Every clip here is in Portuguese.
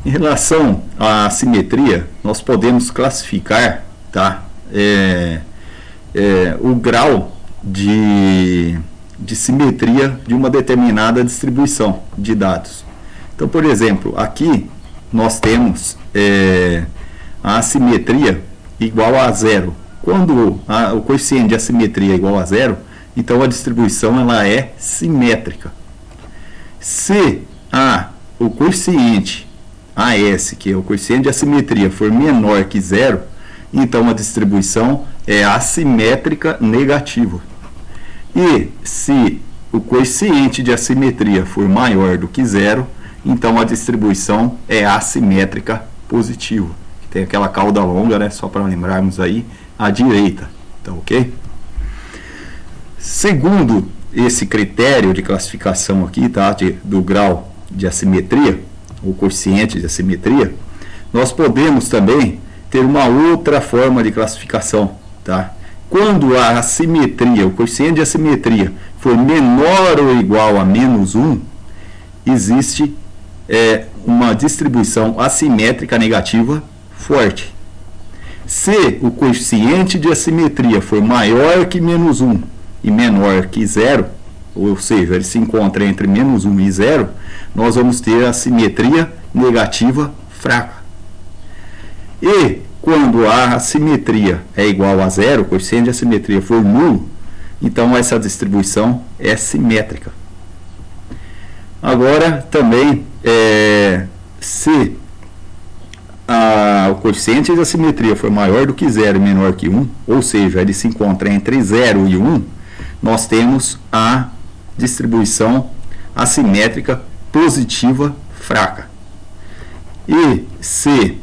Em relação à simetria, nós podemos classificar, tá, o grau de simetria de uma determinada distribuição de dados. Então, por exemplo, aqui nós temos a assimetria igual a zero. Quando o coeficiente de assimetria é igual a zero, então a distribuição ela é simétrica. Se o coeficiente AS, que é o coeficiente de assimetria, for menor que zero, então a distribuição é assimétrica negativa. E se o coeficiente de assimetria for maior do que zero, então a distribuição é assimétrica positiva. Tem aquela cauda longa, né, só para lembrarmos aí, à direita. Então, ok? Segundo esse critério de classificação aqui, tá, do grau de assimetria, o coeficiente de assimetria, nós podemos também ter uma outra forma de classificação, tá? Quando a assimetria, o coeficiente de assimetria for menor ou igual a menos 1, existe uma distribuição assimétrica negativa forte. Se o coeficiente de assimetria for maior que menos 1 e menor que 0, ou seja, ele se encontra entre menos 1 e 0, nós vamos ter a simetria negativa fraca. E quando a assimetria é igual a 0, o coeficiente de assimetria for nulo, então essa distribuição é simétrica. Agora, também, se o coeficiente de assimetria for maior do que 0 e menor que 1, ou seja, ele se encontra entre 0 e 1, nós temos a distribuição assimétrica positiva fraca. E se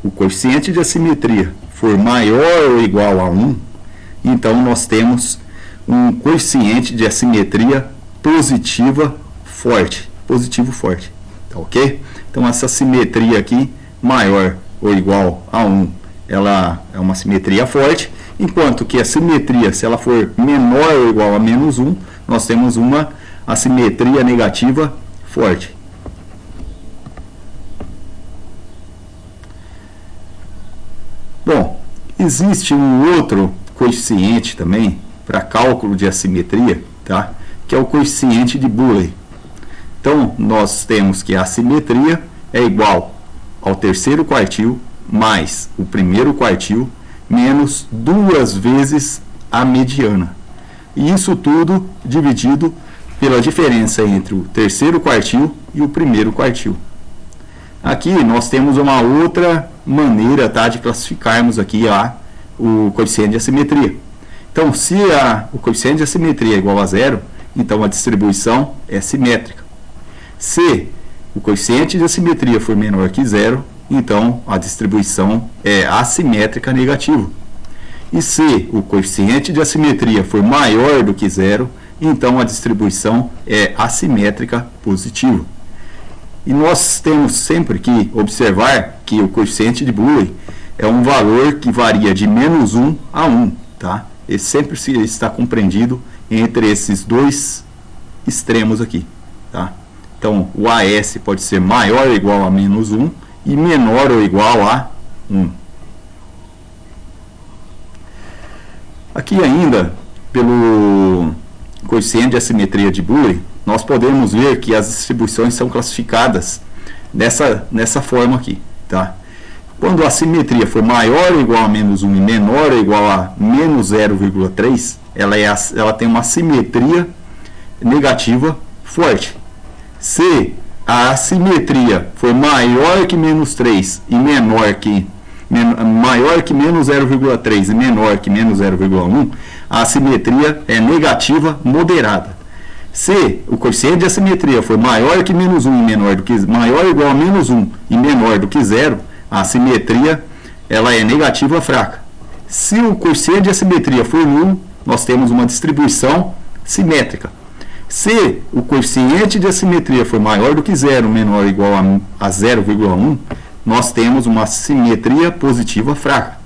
o coeficiente de assimetria for maior ou igual a 1, então nós temos um coeficiente de assimetria positiva forte, positivo forte, tá ok? Então essa simetria aqui, maior ou igual a 1, ela é uma simetria forte, enquanto que a simetria, se ela for menor ou igual a menos 1, nós temos uma assimetria negativa forte. Bom, existe um outro coeficiente também para cálculo de assimetria, tá? Que é o coeficiente de Boole. Então, nós temos que a assimetria é igual ao terceiro quartil mais o primeiro quartil menos 2 vezes a mediana. E isso tudo dividido pela diferença entre o terceiro quartil e o primeiro quartil. Aqui nós temos uma outra maneira, tá, de classificarmos aqui o coeficiente de assimetria. Então, se o coeficiente de assimetria é igual a 0, então a distribuição é simétrica. Se o coeficiente de assimetria for menor que 0, então a distribuição é assimétrica negativa. E se o coeficiente de assimetria for maior do que 0, então a distribuição é assimétrica positiva. E nós temos sempre que observar que o coeficiente de Boole é um valor que varia de menos 1 a 1, tá? Ele sempre está compreendido entre esses dois extremos aqui, tá? Então, o AS pode ser maior ou igual a menos 1 e menor ou igual a 1. Aqui ainda, pelo coeficiente de assimetria de Boole, nós podemos ver que as distribuições são classificadas nessa forma aqui, tá? Quando a simetria for maior ou igual a menos 1 e menor ou igual a menos 0,3, ela tem uma simetria negativa forte. Se a assimetria for maior que menos 3 e maior que menos 0,3 e menor que menos 0,1, a assimetria é negativa moderada. Se o coeficiente de assimetria for maior que menos 1 e maior ou igual a menos 1 e menor do que 0, a assimetria ela é negativa fraca. Se o coeficiente de assimetria for nulo, nós temos uma distribuição simétrica. Se o coeficiente de assimetria for maior do que 0, menor ou igual a 0,1, nós temos uma simetria positiva fraca.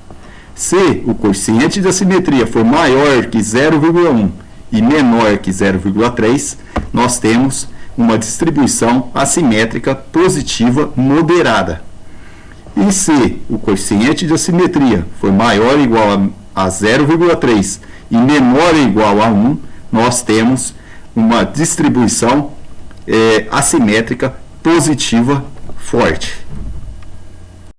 Se o coeficiente de assimetria for maior que 0,1 e menor que 0,3, nós temos uma distribuição assimétrica positiva moderada. E se o coeficiente de assimetria for maior ou igual a 0,3 e menor ou igual a 1, nós temos uma distribuição assimétrica positiva forte.